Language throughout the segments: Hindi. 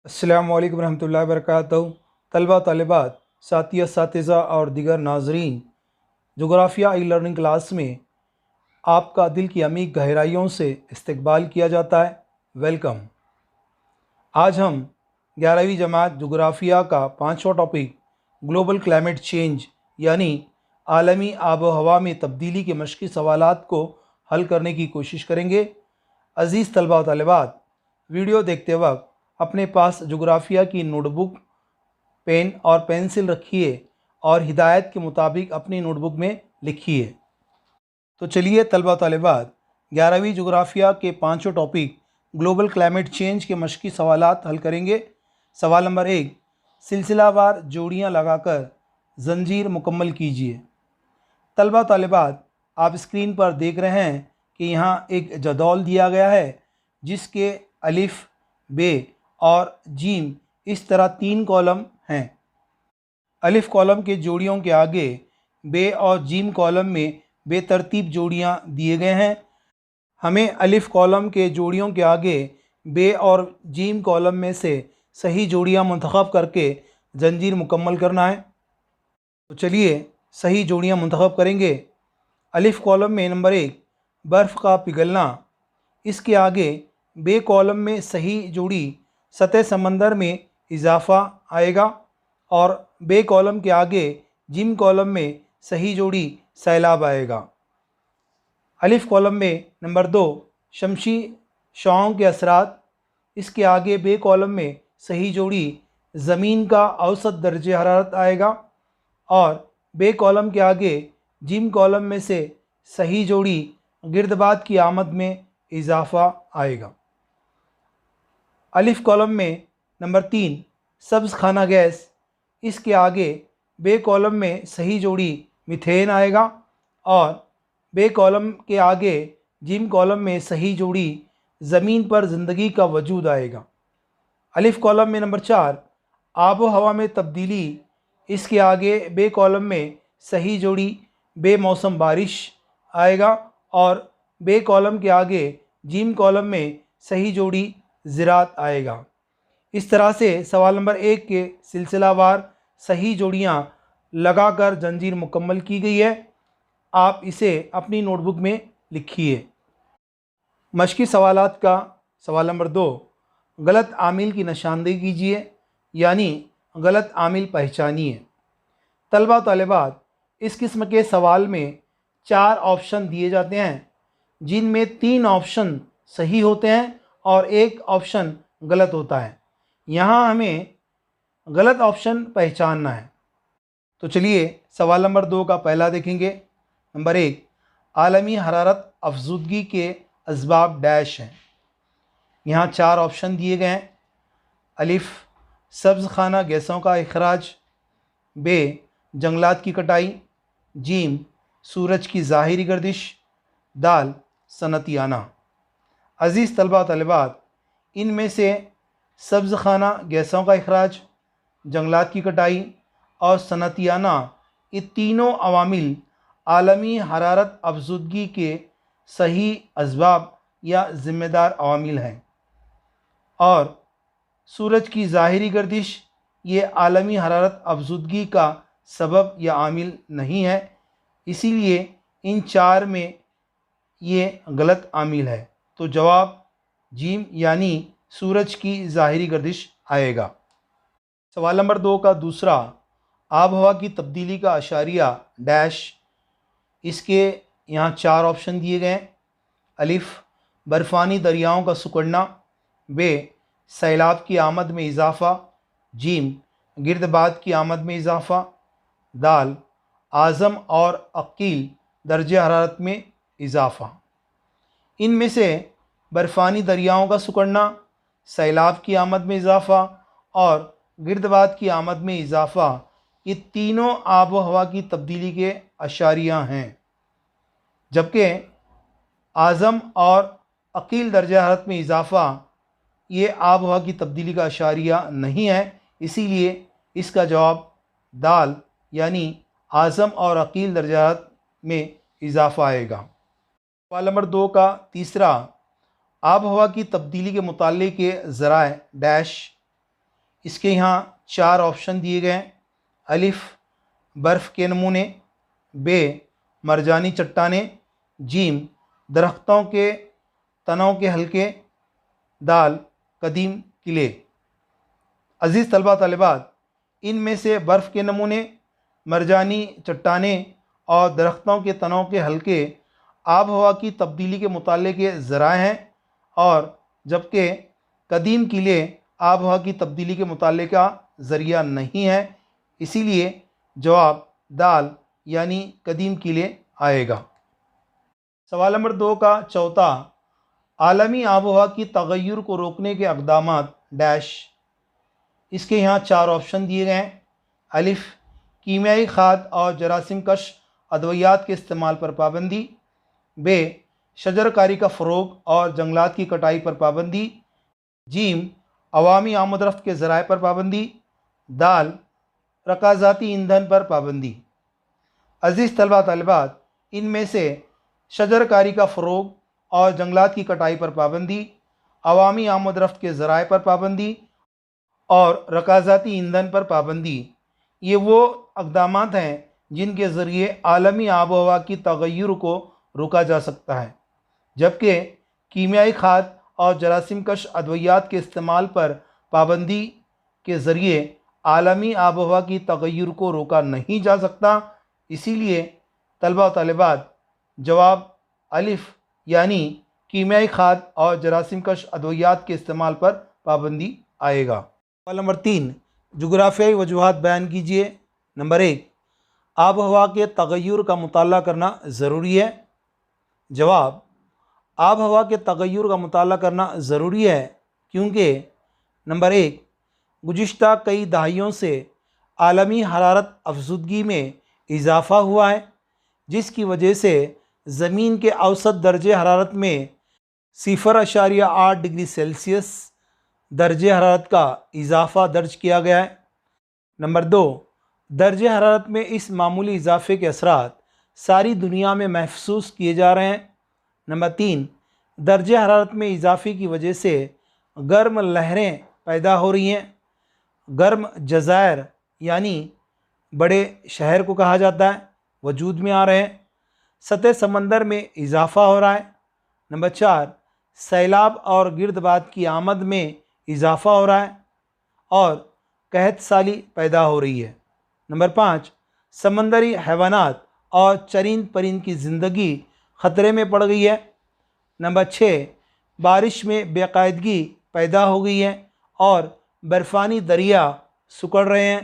अस्सलामु अलैकुम रहमतुल्लाहि व बरकातहू। तलबा तालिबात, साथी असातिज़ा और दिगर नाजरीन, जोग्राफ़िया ई लर्निंग क्लास में आपका दिल की अमीक गहराइयों से इस्तकबाल किया जाता है। वेलकम। आज हम 11वीं जमात जोग्राफ़िया का 5वां टॉपिक ग्लोबल क्लाइमेट चेंज यानी आलमी आब व हवा में तब्दीली के मशक़ी सवालात को हल करने की कोशिश करेंगे। अज़ीज़ तलबा व तालिबात, वीडियो देखते वक्त अपने पास जोग्राफ़िया की नोटबुक, पेन और पेंसिल रखिए और हिदायत के मुताबिक अपनी नोटबुक में लिखिए। तो चलिए तलबा तालिबात, 11वीं जोग्राफ़िया के 5वें टॉपिक ग्लोबल क्लाइमेट चेंज के मशक़ी सवालात हल करेंगे। सवाल नंबर 1, सिलसिलावार जोड़ियाँ लगाकर जंजीर मुकम्मल कीजिए। तलबा तालिबात, आप स्क्रीन पर देख रहे हैं कि यहाँ एक जदौल दिया गया है जिसके अलिफ, बे और जीम इस तरह 3 कॉलम हैं। अलिफ कॉलम के जोड़ियों के आगे बे और जीम कॉलम में बेतरतीब जोड़ियाँ दिए गए हैं। हमें अलिफ कॉलम के जोड़ियों के आगे बे और जीम कॉलम में से सही जोड़ियाँ मुंतखब करके जंजीर मुकम्मल करना है। तो चलिए सही जोड़ियाँ मुंतखब करेंगे। अलिफ कॉलम में नंबर 1, बर्फ़ का पिघलना। इसके आगे बे कॉलम में सही जोड़ी सतह समंदर में इजाफ़ा आएगा और बे कॉलम के आगे जिम कॉलम में सही जोड़ी सैलाब आएगा। अलिफ कॉलम में नंबर 2, शमसी शॉओं के असरात। इसके आगे बे कॉलम में सही जोड़ी ज़मीन का औसत दर्जे हरारत आएगा और बे कॉलम के आगे जिम कॉलम में से सही जोड़ी गिरदबाद की आमद में इजाफ़ा आएगा। अलिफ कॉलम में नंबर 3, सब्ज़ खाना गैस। इसके आगे बे कॉलम में सही जोड़ी मीथेन आएगा और बे कॉलम के आगे जिम कॉलम में सही जोड़ी ज़मीन पर ज़िंदगी का वजूद आएगा। अलिफ कॉलम में नंबर 4, आब व हवा में तब्दीली। इसके आगे बे कॉलम में सही जोड़ी बेमौसम बारिश आएगा और बे कॉलम के आगे जिम कॉलम में सही जोड़ी ज़राअत आएगा। इस तरह से सवाल नंबर 1 के सिलसिलावार सही जोड़ियाँ लगाकर जंजीर मुकम्मल की गई है। आप इसे अपनी नोटबुक में लिखिए। मशक़ी सवालात का सवाल नंबर 2, गलत आमिल की निशानदेही कीजिए यानी गलत आमिल पहचानिए। तलबा तालिबात, इस किस्म के सवाल में 4 ऑप्शन दिए जाते हैं जिनमें 3 ऑप्शन सही होते हैं और 1 ऑप्शन गलत होता है। यहाँ हमें गलत ऑप्शन पहचानना है। तो चलिए सवाल नंबर 2 का पहला देखेंगे। नंबर 1, आलमी हरारत अफजूदगी के असबाब डैश हैं। यहाँ 4 ऑप्शन दिए गए हैं। अलिफ, सब्ज़ खाना गैसों का इखराज। बे, जंगलात की कटाई। जीम, सूरज की ज़ाहिरी गर्दिश। दाल, सनतियाना। अज़ीज़ तलबा तलबात, इनमें से सब्ज़ खाना गैसों का इखराज, जंगलात की कटाई और सनतियाना, ये तीनों अवामिल आलमी हरारत अफजूदगी के सही असबाब या ज़िम्मेदार अवामिल हैं और सूरज की ज़ाहिरी गर्दिश ये आलमी हरारत अफजूदगी का सबब या आमिल नहीं है। इसीलिए इन 4 में ये गलत आमिल है। तो जवाब जीम यानी सूरज की ज़ाहिरी गर्दिश आएगा। सवाल नंबर 2 का दूसरा, आब हवा की तब्दीली का अशारिया डैश। इसके यहाँ 4 ऑप्शन दिए गए हैं। अलिफ, बर्फ़ानी दरियाओं का सिकुड़ना। बे, सैलाब की आमद में इजाफ़ा। जीम, गिरदबाद की आमद में इजाफ़ा। दाल, आज़म और अकील दर्जे हरारत में इजाफ़ा। इनमें से बर्फ़ानी दरियाओं का सिकुड़ना, सैलाब की आमद में इजाफ़ा और गिरदबाद की आमद में इजाफ़ा, ये तीनों आब व हवा की तब्दीली के अशारियाँ हैं, जबकि आज़म और अकील दर्जा हरारत में इजाफ़ा ये आब हवा की तब्दीली का अशारिया नहीं है। इसीलिए इसका जवाब दाल यानी आज़म और अकील दर्जा हरारत में इजाफ़ा आएगा। सवाल नंबर 2 का तीसरा, आब हवा की तब्दीली के मुताल्लिक़ के ज़राए डैश। इसके यहाँ 4 ऑप्शन दिए गए हैं। अलिफ बर्फ़ के नमूने, बे मरजानी चट्टानें, जीम दरख्तों के तनों के हल्के, दाल कदीम किले। अज़ीज़ तलबा तलिबात, इनमें से बर्फ़ के नमूने, मरजानी चट्टानें और दरख्तों के तनों के हल्के आब हवा की तब्दीली के मुताले के ज़राए हैं, और जबकि कदीम किले आब हवा की तब्दीली के मुताले का ज़रिया नहीं है। इसीलिए जवाब दाल यानी कदीम किले आएगा। सवाल नंबर 2 का चौथा, आलमी आब हवा की तगय्युर को रोकने के अक़दामात डैश। इसके यहाँ 4 ऑप्शन दिए गए हैं। अलिफ कीमियाई खाद और जरासीम कश अद्वियात के इस्तेमाल पर पाबंदी, बे शजरकारी का फ़रोग और जंगलात की कटाई पर पाबंदी, जीम अवामी आमदरफ्त के ज़राए पर पाबंदी, दाल रकाज़ाती ईंधन पर पाबंदी। अज़ीज़ तलबा तलबात, इनमें से शजरकारी का फ़रोग और जंगलात की कटाई पर पाबंदी, अवामी आमदरफ्त के ज़राए पर पाबंदी और रकाज़ाती ईंधन पर पाबंदी, ये वो अक़दामात हैं जिनके ज़रिए आलमी आब हवा की तगय्युर को रोका जा सकता है। जबकि कीमियाई खाद और जरासीम कश अद्वियात के इस्तेमाल पर पाबंदी के ज़रिए आलमी आब हवा की तगय्युर को रोका नहीं जा सकता। इसीलिए तलबा व तालिबात जवाब अलिफ यानी कीमियाई खाद और जरासीम कश अद्वियात के इस्तेमाल पर पाबंदी आएगा। सवाल नंबर 3, जुग़राफ़ियाई वजूहात बयान कीजिए। नंबर 1, आब हवा के तगय्युर का मुताला करना ज़रूरी है। जवाब आब हवा के तगय्युर का मुताला करना ज़रूरी है क्योंकि नंबर 1, गुज़िश्ता कई दहाइयों से आलमी हरारत अफज़ुदगी में इजाफ़ा हुआ है, जिसकी वजह से ज़मीन के औसत दर्जे हरारत में 0.8 डिग्री सेल्सियस दर्जे हरारत का इजाफ़ा दर्ज किया गया है। नंबर 2, दर्जे हरारत में इस मामूली इजाफ़े के असरात सारी दुनिया में महसूस किए जा रहे हैं। नंबर 3, दर्जे हरारत में इजाफ़े की वजह से गर्म लहरें पैदा हो रही हैं। गर्म जज़ायर यानी बड़े शहर को कहा जाता है, वजूद में आ रहे हैं। सतह समंदर में इजाफ़ा हो रहा है। नंबर 4, सैलाब और गिरदबाद की आमद में इजाफ़ा हो रहा है और कहत साली पैदा हो रही है। नंबर 5, समंदरी हैवानात और चरिंद परिंद की ज़िंदगी ख़तरे में पड़ गई है। नंबर 6, बारिश में बेकायदगी पैदा हो गई है और बर्फ़ानी दरिया सिकुड़ रहे हैं।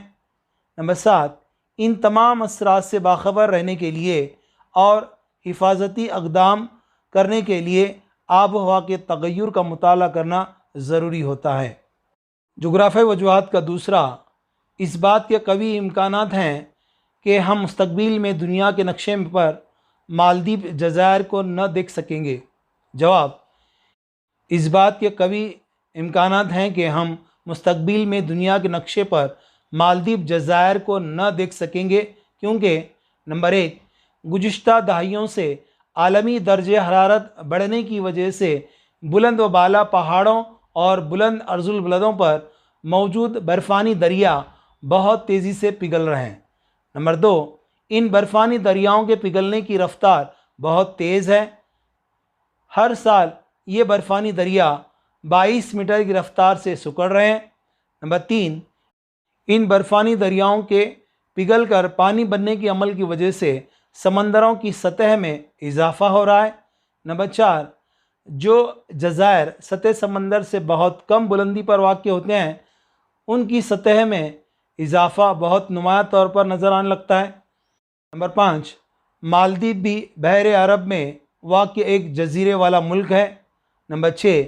नंबर 7, इन तमाम असरात से बाखबर रहने के लिए और हिफाजती अक़दाम करने के लिए आब हवा के तगय्युर का मुताला करना ज़रूरी होता है। जुग़राफ़ियाई वजूहात का दूसरा, इस बात के कवी इम्कानात हैं कि हम मुस्तक़बिल में दुनिया के नक्शे पर मालदीव जज़ायर को न देख सकेंगे। जवाब, इस बात के कवी इम्कानात हैं कि हम मुस्तक़बिल में दुनिया के नक्शे पर मालदीव जज़ायर को न देख सकेंगे क्योंकि नंबर 1, गुज़िश्ता दहाइयों से आलमी दर्जे हरारत बढ़ने की वजह से बुलंद व बाला पहाड़ों और बुलंद अर्जुल बुलंदों पर मौजूद बर्फ़ानी दरिया बहुत तेज़ी से पिघल रहे हैं। नंबर 2, इन बर्फ़ानी दरियाओं के पिघलने की रफ़्तार बहुत तेज़ है। हर साल ये बर्फ़ानी दरिया 22 मीटर की रफ़्तार से सिकुड़ रहे हैं। नंबर 3, इन बर्फ़ानी दरियाओं के पिघल कर पानी बनने के अमल की वजह से समंदरों की सतह में इजाफ़ा हो रहा है। नंबर 4, जो जज़ायर सतह समंदर से बहुत कम बुलंदी पर वाक़ होते हैं उनकी सतह में इजाफ़ा बहुत नुमायाँ तौर पर नज़र आने लगता है। नंबर 5, मालदीव भी बहर अरब में वाक़ एक जज़ीरे वाला मुल्क है। नंबर 6,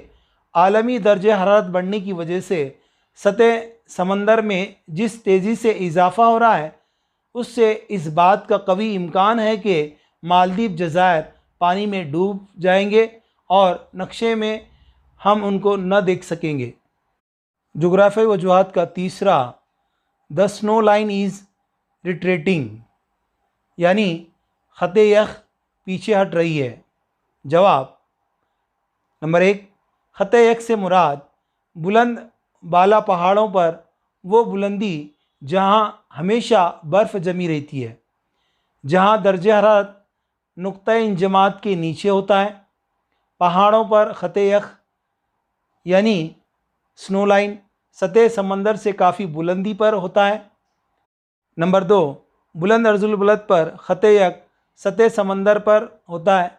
आलमी दर्जे हरारत बढ़ने की वजह से सतह समंदर में जिस तेज़ी से इजाफ़ा हो रहा है उससे इस बात का कवी इम्कान है कि मालदीव जज़ायर पानी में डूब जाएंगे और नक्शे में हम उनको न देख सकेंगे। जुग़राफ़ियाई वजूहात का तीसरा, the snow line is retreating यानी ख़त यख पीछे हट रही है। जवाब, नंबर 1, ख़त यख से मुराद बुलंद बाला पहाड़ों पर वो बुलंदी जहाँ हमेशा बर्फ़ जमी रहती है, जहाँ दर्जे हरारत नुक्ते इंजमात के नीचे होता है। पहाड़ों पर ख़ते यख यानी स्नो लाइन सतह समंदर से काफ़ी बुलंदी पर होता है। नंबर 2, बुलंद अर्जुल बुलंद पर ख़ते यक सतह समंदर पर होता है,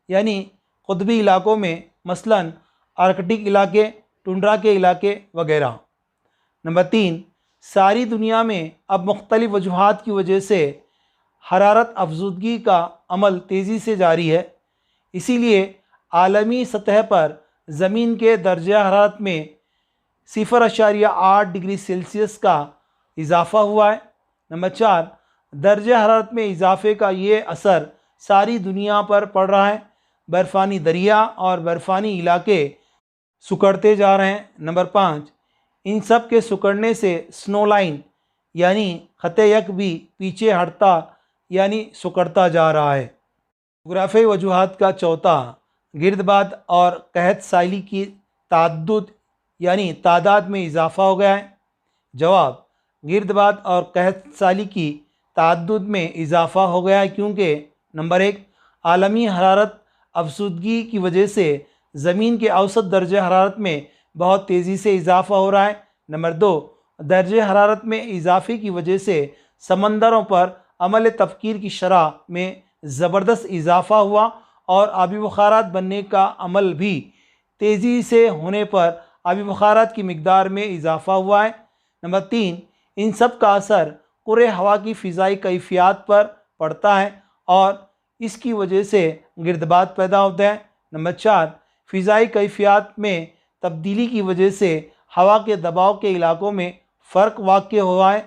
यानी क़ुतबी इलाकों में, मसलन आर्कटिक इलाके, टुंड्रा के इलाके वगैरह। नंबर 3, सारी दुनिया में अब मुख्तलिफ़ वजूहात की वजह से हरारत अफज़ूदगी का अमल तेज़ी से जारी है। इसीलिए आलमी सतह पर ज़मीन के दर्जा हरारत में 0.8 डिग्री सेल्सियस का इजाफ़ा हुआ है। नंबर 4, दर्जा हरारत में इजाफ़े का ये असर सारी दुनिया पर पड़ रहा है। बर्फ़ानी दरिया और बर्फ़ानी इलाके सुकड़ते जा रहे हैं। नंबर 5, इन सब के सुकड़ने से स्नो लाइन यानी ख़ते यक भी पीछे हटता यानी सुकड़ता जा रहा है। जोग्राफ़ी वजूहात का चौथा, गिरदबाद और कहत साइली की ताद्दुद यानी तादाद में इजाफ़ा हो गया है। जवाब, गिरदबाद और कहत साली की ताद्दुद में इजाफ़ा हो गया है क्योंकि नंबर 1, आलमी हरारत अफसूदगी की वजह से ज़मीन के औसत दर्जे हरारत में बहुत तेज़ी से इजाफ़ा हो रहा है। नंबर 2, दर्जे हरारत में इजाफ़े की वजह से समंदरों पर अमल तफ़कीर की शरह में ज़बरदस्त इजाफ़ा हुआ और आबी बुखारात बनने का अमल भी तेज़ी से होने पर आबी बुखारात की मिक़दार में इजाफ़ा हुआ है। नंबर 3, इन सब का असर कुरे हवा की फ़िज़ाई कैफ़ियत पर पड़ता है और इसकी वजह से गिरदबाद पैदा होता है। नंबर 4, फ़िज़ाई कैफ़ियत में तब्दीली की वजह से हवा के दबाव के इलाकों में फ़र्क वाक़ हुआ है,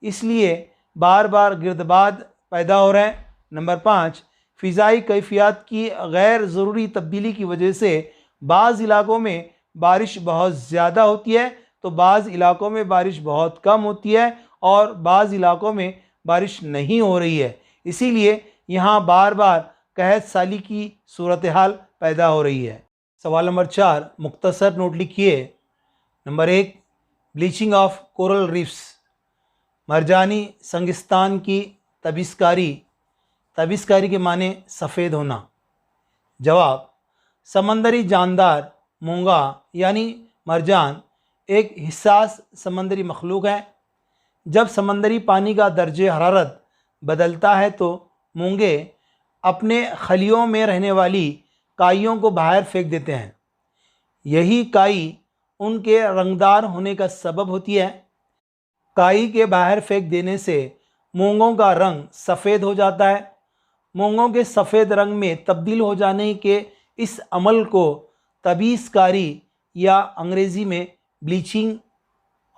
इसलिए बार बार गिरदबाद पैदा हो रहे हैं। नंबर 5, फ़िज़ाई कैफ़ियत की गैर ज़रूरी तब्दीली की वजह से बाज़ इलाकों में बारिश बहुत ज़्यादा होती है तो बाज़ इलाकों में बारिश बहुत कम होती है और बाज़ इलाकों में बारिश नहीं हो रही है। इसीलिए यहाँ बार बार कहत साली की सूरत हाल पैदा हो रही है। सवाल नंबर 4, मुख्तसर नोट लिखिए। Number 1, bleaching of coral reefs, मरजानी संगिस्तान की तबिस्कारी। तबिस्कारी के माने सफ़ेद होना। जवाब, समंदरी जानदार मूंगा यानी मरजान एक हिस्सास समंदरी मखलूक है। जब समंदरी पानी का दर्जे हरारत बदलता है तो मूंगे अपने खलियों में रहने वाली काइयों को बाहर फेंक देते हैं। यही काई उनके रंगदार होने का सबब होती है। काई के बाहर फेंक देने से मूंगों का रंग सफ़ेद हो जाता है। मूंगों के सफ़ेद रंग में तब्दील हो जाने के इस अमल को तबीसकारी या अंग्रेज़ी में ब्लीचिंग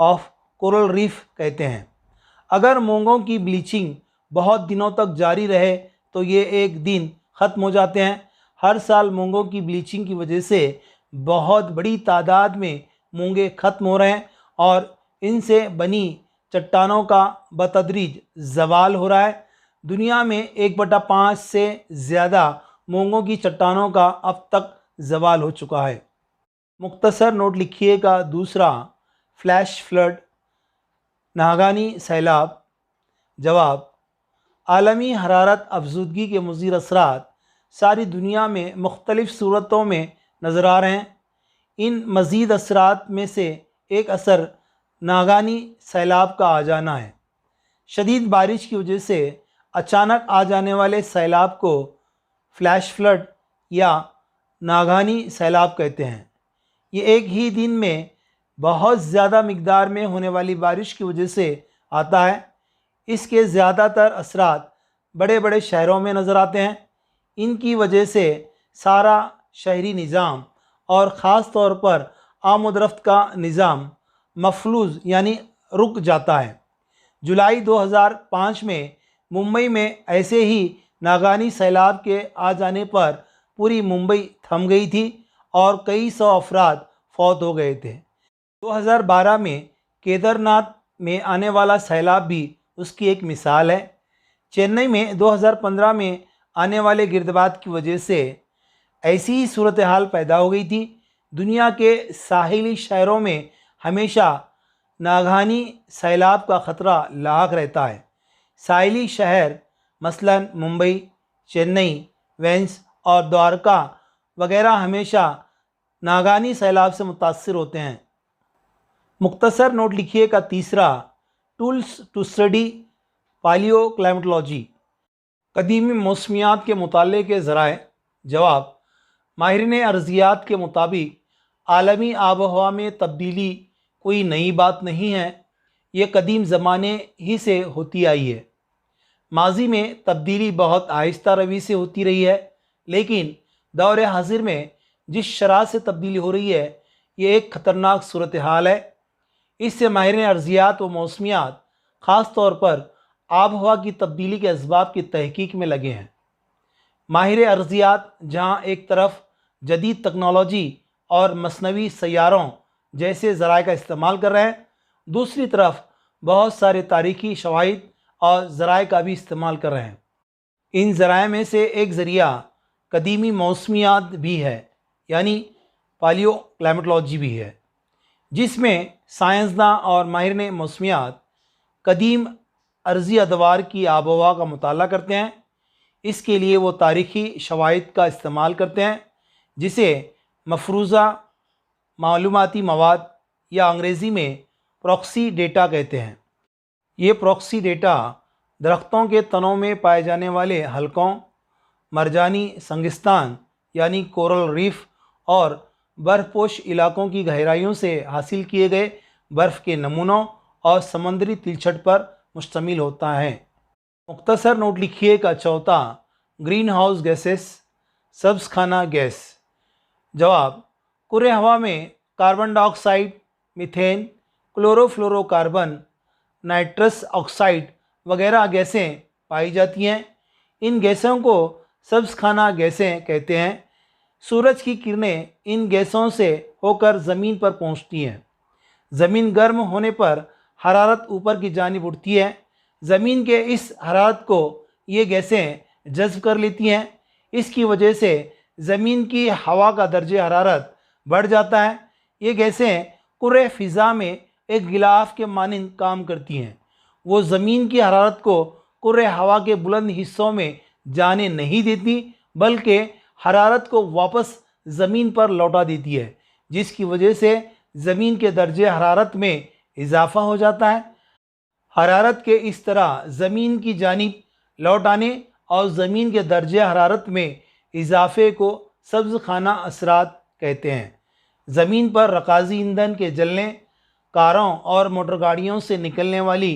ऑफ कोरल रीफ कहते हैं। अगर मूंगों की ब्लीचिंग बहुत दिनों तक जारी रहे तो ये एक दिन ख़त्म हो जाते हैं। हर साल मूंगों की ब्लीचिंग की वजह से बहुत बड़ी तादाद में मूंगे ख़त्म हो रहे हैं और इनसे बनी चट्टानों का बतदरीज ज़वाल हो रहा है। दुनिया में 1/5 से ज़्यादा मूंगों की चट्टानों का अब तक ज़वाल हो चुका है। मुख्तसर नोट लिखिएगा। दूसरा, फ्लैश फ्लड, नागानी सैलाब। जवाब, आलमी हरारत अफज़ूदगी के मुज़िर असरात सारी दुनिया में मुख्तलिफ़ सूरतों में नज़र आ रहे हैं। इन मज़ीद असरात में से एक असर नागानी सैलाब का आ जाना है। शदीद बारिश की वजह से अचानक आ जाने वाले सैलाब को फ्लैश फ्लड या नागानी सैलाब कहते हैं। ये एक ही दिन में बहुत ज़्यादा मिक़दार में होने वाली बारिश की वजह से आता है। इसके ज़्यादातर असरात बड़े बड़े शहरों में नज़र आते हैं। इनकी वजह से सारा शहरी निज़ाम और ख़ास तौर पर आमद-ओ-रफ़्त का निज़ाम मफलूज यानी रुक जाता है। जुलाई 2005 में मुंबई में ऐसे ही नागानी सैलाब के आ जाने पर पूरी मुंबई थम गई थी और कई सौ अफराद फौत हो गए थे। 2012 में केदारनाथ में आने वाला सैलाब भी उसकी एक मिसाल है। चेन्नई में 2015 में आने वाले गिरदबाद की वजह से ऐसी ही सूरत हाल पैदा हो गई थी। दुनिया के साहिली शहरों में हमेशा नागहानी सैलाब का ख़तरा लाक रहता है। साहिली शहर मसलन मुंबई, चेन्नई, वेंस और द्वारका वगैरह हमेशा नागहानी सैलाब से मुतासर होते हैं। मुख्तसर नोट लिखिए का तीसरा, tools to study palaeoclimatology, कदीमी मौसमियात के मुताले के ज़राए। जवाब, माहिरीन अर्ज़ियात के मुताबिक आलमी आब हवा में तब्दीली कोई नई बात नहीं है, ये कदीम ज़माने ही से होती आई है। माजी में तब्दीली बहुत आहिस्ता रवी से होती रही है, लेकिन दौर हाजिर में जिस शराह से तब्दीली हो रही है, ये एक ख़तरनाक सूरत हाल है। इससे माहिरीन अर्ज़ियात व मौसमियात ख़ास तौर पर आब हवा की तब्दीली के असबाब की तहकीक में लगे हैं। माहिर अर्ज़ियात जहाँ एक तरफ जदीद तकनोलॉजी और मसनवी सैयारों जैसे ज़राए का इस्तेमाल कर रहे हैं, दूसरी तरफ बहुत सारे तारीख़ी शवाहिद और ज़राए का भी इस्तेमाल कर रहे हैं। इन ज़राए में से एक ज़रिया कदीमी मौसमियात भी है, यानी पालियो क्लाइमेटोलॉजी भी है, जिसमें साइंसदान और माहिरीन मौसमियात कदीम अर्ज़ी अदवार की आब हवा का मुताला करते हैं। इसके लिए वो तारीख़ी शवाहिद का इस्तेमाल करते हैं, जिसे मफरूज़ा मालूमाती मवाद या अंग्रेज़ी में प्रॉक्सी डेटा कहते हैं। ये प्रॉक्सी डेटा दरख्तों के तनों में पाए जाने वाले हलकों, मरजानी संगिस्तान यानी कोरल रीफ और बर्फ़पोश इलाकों की गहराइयों से हासिल किए गए बर्फ़ के नमूनों और समंदरी तिलछट पर मुश्तमिल होता है। मुख्तसर नोट लिखिए का चौथा, ग्रीन हाउस गैसेस, सब्ज़ खाना गैस। जवाब, कुर्रे हवा में carbon dioxide, methane, chlorofluorocarbon, nitrous oxide वगैरह गैसें पाई जाती हैं। इन गैसों को सब्ज़ खाना गैसें कहते हैं। सूरज की किरणें इन गैसों से होकर ज़मीन पर पहुंचती हैं। ज़मीन गर्म होने पर हरारत ऊपर की जानिब उठती है। ज़मीन के इस हरारत को ये गैसें जज़्ब कर लेती हैं। इसकी वजह से ज़मीन की हवा का दर्जे हरारत बढ़ जाता है। ये गैसें कुर्रे फ़िज़ा में एक गिलाफ के मानिंद काम करती हैं। वो ज़मीन की हरारत को कुर्रे हवा के बुलंद हिस्सों में जाने नहीं देती, बल्कि हरारत को वापस ज़मीन पर लौटा देती है, जिसकी वजह से ज़मीन के दर्जे हरारत में इजाफ़ा हो जाता है। हरारत के इस तरह ज़मीन की जानिब लौट आने और ज़मीन के दर्जे हरारत में इजाफ़े को सब्ज़ खाना असरात कहते हैं। ज़मीन पर रकाज़ी ईंधन के जलने, कारों और मोटर गाड़ियों से निकलने वाली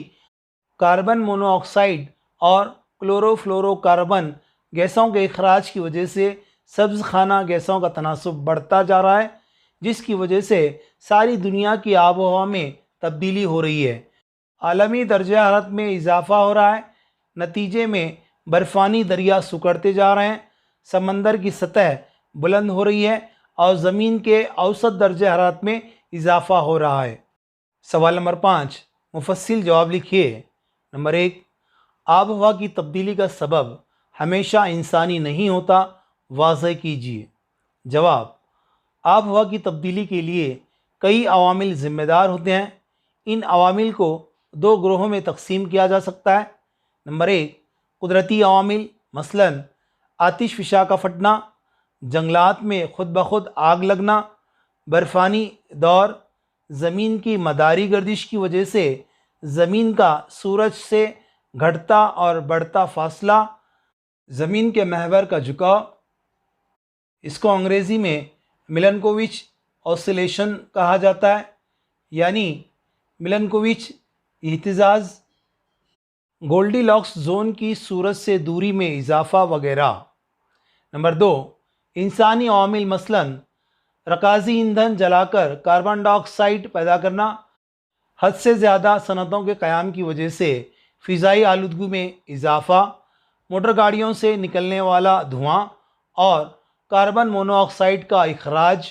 कार्बन मोनोऑक्साइड और क्लोरोफ्लोरोकार्बन गैसों के अखराज की वजह से सब्ज़ खाना गैसों का तनासुब बढ़ता जा रहा है, जिसकी वजह से सारी दुनिया की आब हवा में तब्दीली हो रही है। आलमी दर्जा हरारत में इजाफ़ा हो रहा है। नतीजे में बर्फ़ानी दरिया सिकुड़ते जा रहे हैं, समंदर की सतह बुलंद हो रही है और ज़मीन के औसत दर्जा हरारत में इजाफ़ा हो रहा है। सवाल नंबर 5, मुफस्सिल जवाब लिखिए। नंबर 1, आब हवा की तब्दीली का सबब हमेशा इंसानी नहीं होता, वाज़ह कीजिए। जवाब, आब हवा की तब्दीली के लिए कई अवामिल ज़िम्मेदार होते हैं। इन अवामिल को दो ग्रोहों में तकसीम किया जा सकता है। नंबर 1, कुदरती अवामिल, मसलन आतिशफ़िशा का फटना, जंगलात में खुद ब खुद आग लगना, बर्फ़ानी दौर, ज़मीन की मदारी गर्दिश की वजह से ज़मीन का सूरज से घटता और बढ़ता फासला, ज़मीन के महवर का झुकाव, इसको अंग्रेज़ी में मिलनकोविच ऑसिलेशन कहा जाता है, यानी मिलनकोविच इहतिज़ाज़, गोल्डीलॉक्स जोन की सूरज से दूरी में इजाफ़ा वगैरह। नंबर 2, इंसानी अवामिल, मसलन रकाज़ी ईंधन जलाकर कार्बन डाइऑक्साइड पैदा करना, हद से ज़्यादा सनतों के क़याम की वजह से फ़िज़ाई आलूदगी में इजाफ़ा, मोटर गाड़ियों से निकलने वाला धुआं और कार्बन मोनोऑक्साइड का इखराज।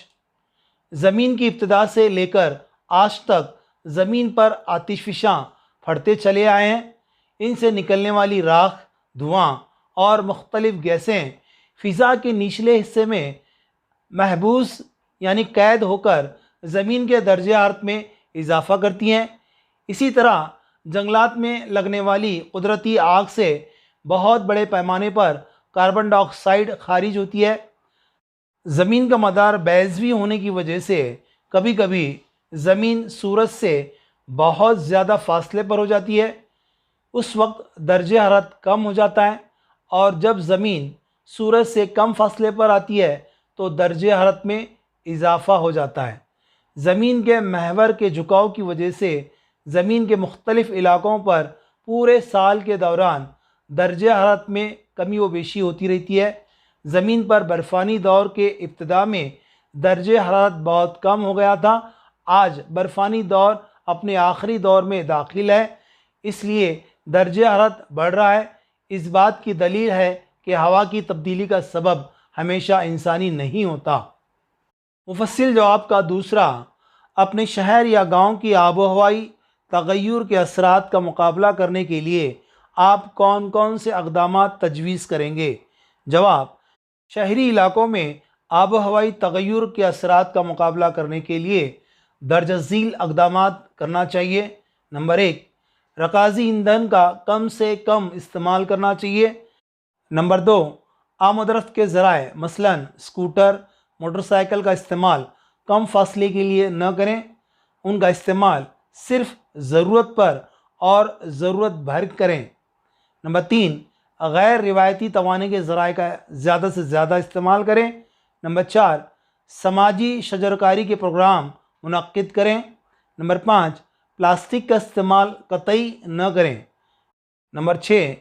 ज़मीन की इब्तिदा से लेकर आज तक ज़मीन पर आतिशफ़िशां फटते चले आए हैं। इनसे निकलने वाली राख, धुआं और मुख्तलिफ़ गैसें फ़िज़ा के निचले हिस्से में महबूस यानी कैद होकर ज़मीन के दर्जे हरारत में इजाफ़ा करती हैं। इसी तरह जंगलात में लगने वाली कुदरती आग से बहुत बड़े पैमाने पर कार्बन डाइऑक्साइड खारिज होती है। ज़मीन का मदार बैज़वी होने की वजह से कभी कभी ज़मीन सूरज से बहुत ज़्यादा फासले पर हो जाती है। उस वक्त दर्जे हरारत कम हो जाता है, और जब ज़मीन सूरज से कम फासले पर आती है तो दर्जे हरारत में इजाफ़ा हो जाता है। ज़मीन के महवर के झुकाव की वजह से ज़मीन के मुख्तलिफ़ इलाक़ों पर पूरे साल के दौरान दर्जे हरारत में कमी व बेशी होती रहती है। ज़मीन पर बर्फ़ानी दौर के इब्तिदा में दर्जे हरारत बहुत कम हो गया था। आज बर्फ़ानी दौर अपने आखिरी दौर में दाखिल है, इसलिए दर्जे हरारत बढ़ रहा है। इस बात की दलील है कि हवा की तब्दीली का सबब हमेशा इंसानी नहीं होता। मुफस्सिल जवाब का दूसरा, अपने शहर या गांव की आबो हवाई तगय्युर के असरात का मुकाबला करने के लिए आप कौन कौन से इक़दामात तजवीज़ करेंगे? जवाब, शहरी इलाकों में आबो हवाई तगय्युर के असरात का मुकाबला करने के लिए दर्ज झील इक़दामात करना चाहिए। नंबर 1, रकाज़ी ईंधन का कम से कम इस्तेमाल करना चाहिए। नंबर 2, आमदरफ्त के ज़राए मसलन स्कूटर, मोटरसाइकिल का इस्तेमाल कम फासले के लिए न करें। उनका इस्तेमाल सिर्फ ज़रूरत पर और ज़रूरत भर करें। नंबर 3, गैर रिवायती तवाने के ज़राए का ज़्यादा से ज़्यादा इस्तेमाल करें। नंबर 4, समाजी शजरकारी के प्रोग्राम मुनक्किद करें। नंबर 5, प्लास्टिक का इस्तेमाल कतई न करें। नंबर 6,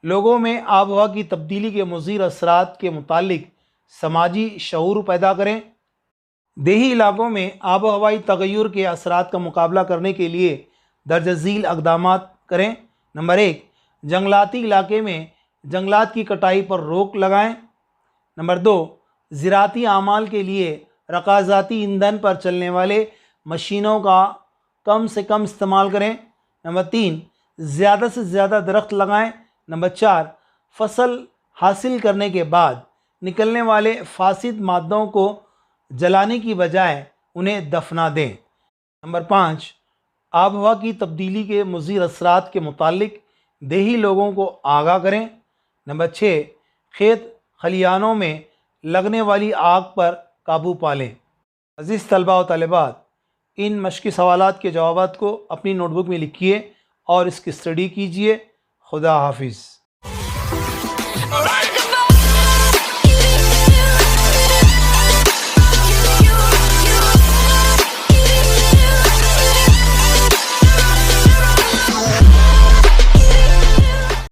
लोगों में आबहवा की तब्दीली के मुज़ीर असरात के मुतालिक समाजी शऊर पैदा करें। देही इलाकों में आबो हवाई तगय्युर के असरात का मुकाबला करने के लिए दर्ज झील इक़दामात करें। नंबर 1, जंगलाती इलाके में जंगलात की कटाई पर रोक लगाएं। नंबर 2, ज़राअती आमाल के लिए रकाज़ाती ईंधन पर चलने वाले मशीनों का कम से कम इस्तेमाल करें। नंबर 3, ज़्यादा से ज़्यादा दरख्त लगाएं। नंबर 4, फसल हासिल करने के बाद निकलने वाले फासिद मादों को जलाने की बजाय उन्हें दफना दें। नंबर 5, आब हवा की तब्दीली के मुज़ीर असरात के मुतालिक देही लोगों को आगाह करें। नंबर 6, खेत खलियानों में लगने वाली आग पर काबू पा लें। अज़ीज़ तलबा व तालिबात, इन मश्क़ी सवालात के जवाबात को अपनी नोटबुक में लिखिए और इसकी स्टडी कीजिए। खुदा हाफिज़।